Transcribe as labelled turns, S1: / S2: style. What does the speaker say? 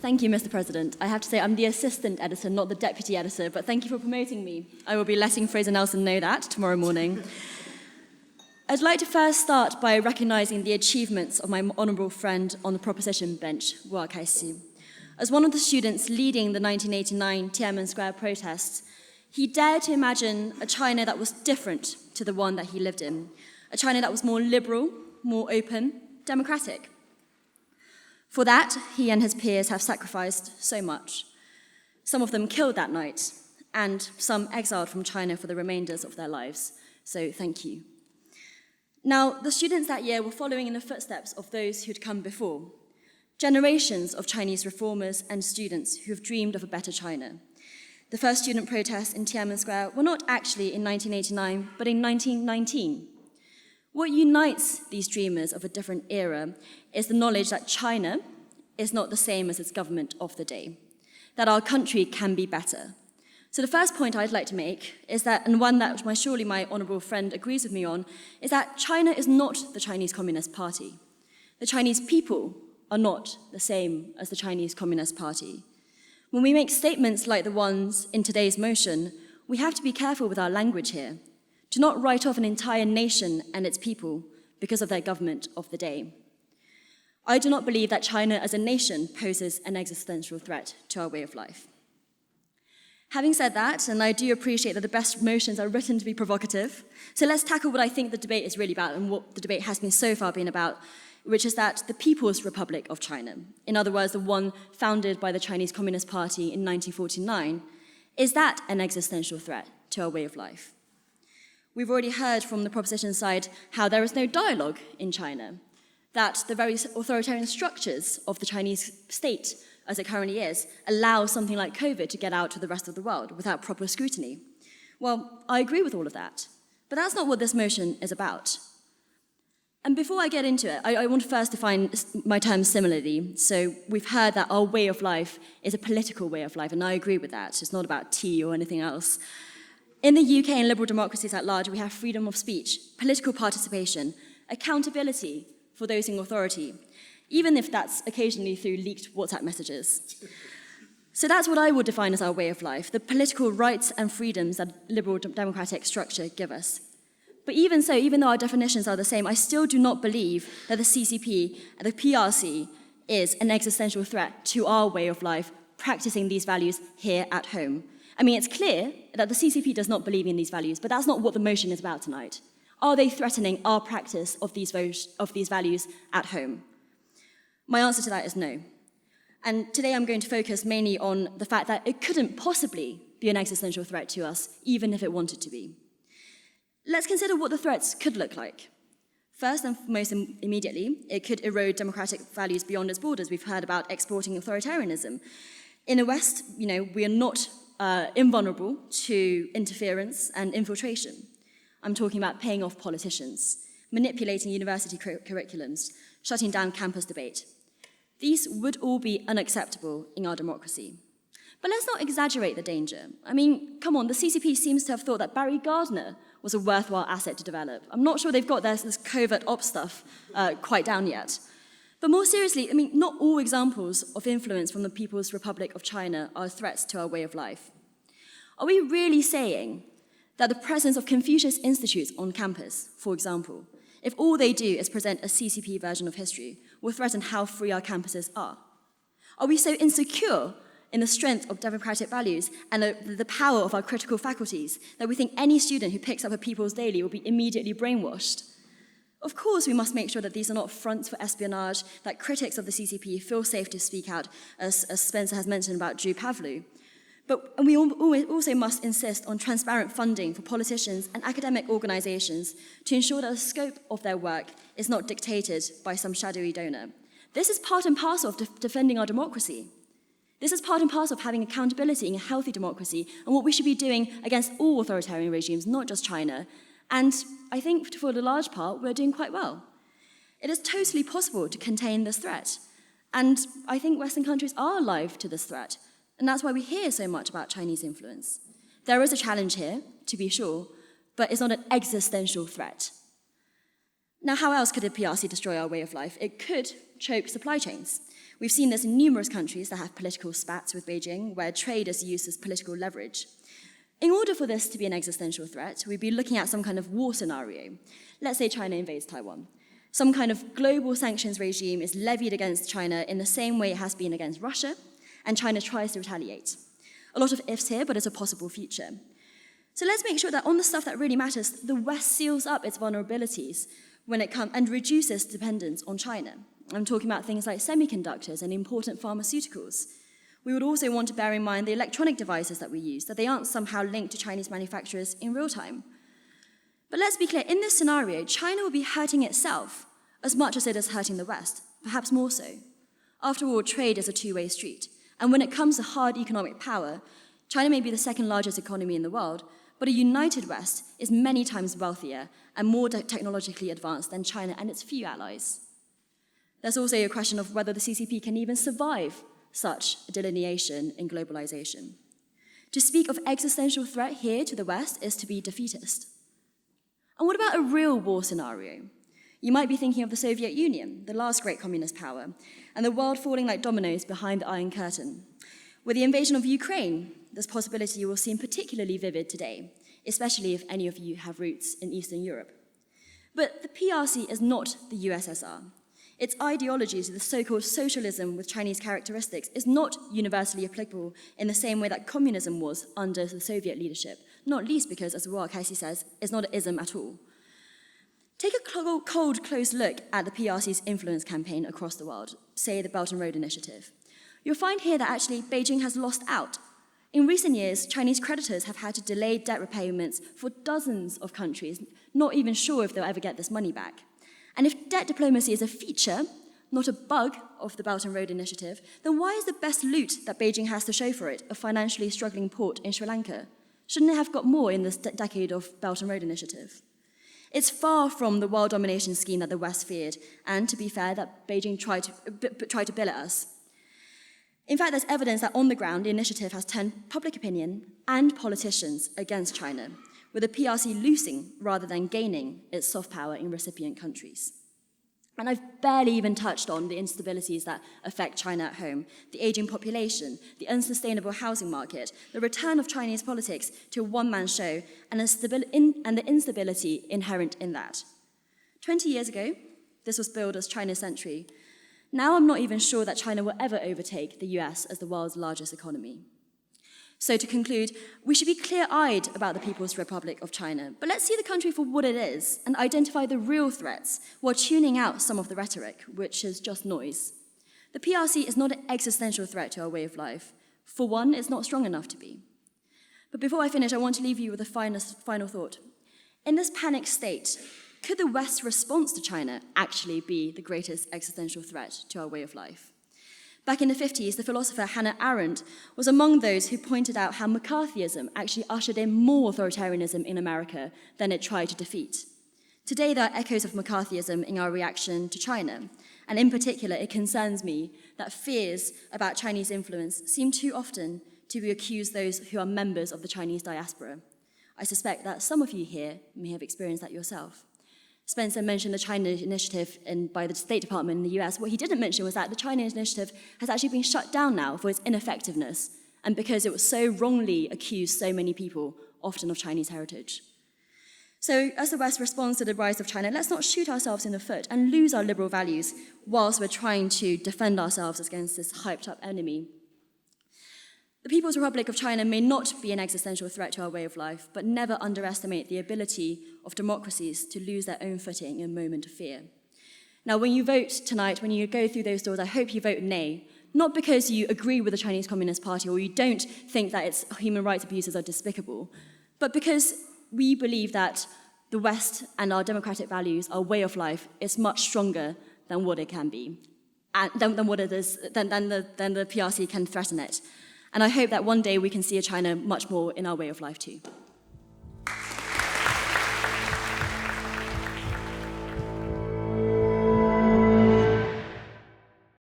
S1: Thank you, Mr. President. I have to say I'm the assistant editor, not the deputy editor, but thank you for promoting me. I will be letting Fraser Nelson know that tomorrow morning. I'd like to first start by recognising the achievements of my honourable friend on the proposition bench, Hua Kai-si. As one of the students leading the 1989 Tiananmen Square protests, he dared to imagine a China that was different to the one that he lived in, a China that was more liberal, more open, democratic. For that, he and his peers have sacrificed so much. Some of them killed that night, and some exiled from China for the remainders of their lives. So thank you. Now, the students that year were following in the footsteps of those who'd come before. Generations of Chinese reformers and students who have dreamed of a better China. The first student protests in Tiananmen Square were not actually in 1989, but in 1919. What unites these dreamers of a different era is the knowledge that China is not the same as its government of the day, that our country can be better. So the first point I'd like to make is that, and one that surely my honourable friend agrees with me on, is that China is not the Chinese Communist Party. The Chinese people are not the same as the Chinese Communist Party. When we make statements like the ones in today's motion, we have to be careful with our language here. To not write off an entire nation and its people because of their government of the day. I do not believe that China as a nation poses an existential threat to our way of life. Having said that, and I do appreciate that the best motions are written to be provocative, so let's tackle what I think the debate is really about and what the debate has been so far been about, which is that the People's Republic of China, in other words, the one founded by the Chinese Communist Party in 1949, is that an existential threat to our way of life? We've already heard from the proposition side how there is no dialogue in China, that the very authoritarian structures of the Chinese state, as it currently is, allow something like COVID to get out to the rest of the world without proper scrutiny. Well, I agree with all of that, but that's not what this motion is about. And before I get into it, I want to first define my terms similarly. So we've heard that our way of life is a political way of life, and I agree with that. It's not about tea or anything else. In the UK and liberal democracies at large, we have freedom of speech, political participation, accountability for those in authority, even if that's occasionally through leaked WhatsApp messages. So that's what I would define as our way of life, the political rights and freedoms that liberal democratic structure give us. But even so, even though our definitions are the same, I still do not believe that the CCP and the PRC is an existential threat to our way of life, practicing these values here at home. I mean, it's clear that the CCP does not believe in these values, but that's not what the motion is about tonight. Are they threatening our practice of these values at home? My answer to that is no. And today I'm going to focus mainly on the fact that it couldn't possibly be an existential threat to us, even if it wanted to be. Let's consider what the threats could look like. First and most immediately, it could erode democratic values beyond its borders. We've heard about exporting authoritarianism. In the West, we are not invulnerable to interference and infiltration. I'm talking about paying off politicians, manipulating university curriculums, shutting down campus debate. These would all be unacceptable in our democracy. But let's not exaggerate the danger. I mean, come on, the CCP seems to have thought that Barry Gardner was a worthwhile asset to develop. I'm not sure they've got this covert ops stuff quite down yet. But more seriously, I mean, not all examples of influence from the People's Republic of China are threats to our way of life. Are we really saying that the presence of Confucius Institutes on campus, for example, if all they do is present a CCP version of history, will threaten how free our campuses are? Are we so insecure in the strength of democratic values and the power of our critical faculties that we think any student who picks up a People's Daily will be immediately brainwashed? Of course, we must make sure that these are not fronts for espionage, that critics of the CCP feel safe to speak out, as Spencer has mentioned about Drew Pavlou. And we also must insist on transparent funding for politicians and academic organizations to ensure that the scope of their work is not dictated by some shadowy donor. This is part and parcel of defending our democracy. This is part and parcel of having accountability in a healthy democracy and what we should be doing against all authoritarian regimes, not just China. And I think for the large part, we're doing quite well. It is totally possible to contain this threat. And I think Western countries are alive to this threat. And that's why we hear so much about Chinese influence. There is a challenge here, to be sure, but it's not an existential threat. Now, how else could a PRC destroy our way of life? It could choke supply chains. We've seen this in numerous countries that have political spats with Beijing, where trade is used as political leverage. In order for this to be an existential threat, we'd be looking at some kind of war scenario. Let's say China invades Taiwan. Some kind of global sanctions regime is levied against China in the same way it has been against Russia, and China tries to retaliate. A lot of ifs here, but it's a possible future. So let's make sure that on the stuff that really matters, the West seals up its vulnerabilities when it comes and reduces dependence on China. I'm talking about things like semiconductors and important pharmaceuticals. We would also want to bear in mind the electronic devices that we use, that they aren't somehow linked to Chinese manufacturers in real time. But let's be clear, in this scenario, China will be hurting itself as much as it is hurting the West, perhaps more so. After all, trade is a two-way street. And when it comes to hard economic power, China may be the second largest economy in the world, but a united West is many times wealthier and more technologically advanced than China and its few allies. There's also a question of whether the CCP can even survive such a delineation in globalization. To speak of existential threat here to the West is to be defeatist. And what about a real war scenario? You might be thinking of the Soviet Union, the last great communist power, and the world falling like dominoes behind the Iron Curtain. With the invasion of Ukraine, this possibility will seem particularly vivid today, especially if any of you have roots in Eastern Europe. But the PRC is not the USSR. Its ideology, the so-called socialism with Chinese characteristics, is not universally applicable in the same way that communism was under the Soviet leadership, not least because, as Roa Kaisi says, it's not an ism at all. Take a cold, close look at the PRC's influence campaign across the world, say the Belt and Road Initiative. You'll find here that actually Beijing has lost out. In recent years, Chinese creditors have had to delay debt repayments for dozens of countries, not even sure if they'll ever get this money back. And if debt diplomacy is a feature, not a bug of the Belt and Road Initiative, then why is the best loot that Beijing has to show for it a financially struggling port in Sri Lanka? Shouldn't it have got more in this decade of Belt and Road Initiative? It's far from the world domination scheme that the West feared, and to be fair, that Beijing tried to bill at us. In fact, there's evidence that on the ground, the initiative has turned public opinion and politicians against China, with the PRC losing rather than gaining its soft power in recipient countries. And I've barely even touched on the instabilities that affect China at home, the aging population, the unsustainable housing market, the return of Chinese politics to a one-man show, and the instability inherent in that. 20 years ago, this was billed as China's century. Now I'm not even sure that China will ever overtake the US as the world's largest economy. So to conclude, we should be clear-eyed about the People's Republic of China, but let's see the country for what it is and identify the real threats while tuning out some of the rhetoric, which is just noise. The PRC is not an existential threat to our way of life. For one, it's not strong enough to be. But before I finish, I want to leave you with a final thought. In this panic state, could the West's response to China actually be the greatest existential threat to our way of life? Back in the 50s, the philosopher Hannah Arendt was among those who pointed out how McCarthyism actually ushered in more authoritarianism in America than it tried to defeat. Today, there are echoes of McCarthyism in our reaction to China, and in particular, it concerns me that fears about Chinese influence seem too often to accuse those who are members of the Chinese diaspora. I suspect that some of you here may have experienced that yourself. Spencer mentioned the China Initiative by the State Department in the US. What he didn't mention was that the China Initiative has actually been shut down now for its ineffectiveness and because it was so wrongly accused so many people, often of Chinese heritage. So as the West responds to the rise of China, let's not shoot ourselves in the foot and lose our liberal values whilst we're trying to defend ourselves against this hyped-up enemy. The People's Republic of China may not be an existential threat to our way of life, but never underestimate the ability of democracies to lose their own footing in a moment of fear. Now, when you vote tonight, when you go through those doors, I hope you vote nay, not because you agree with the Chinese Communist Party or you don't think that its human rights abuses are despicable, but because we believe that the West and our democratic values, our way of life, is much stronger than what it can be, and than what it is, than the PRC can threaten it. And I hope that one day we can see a China much more in our way of life too.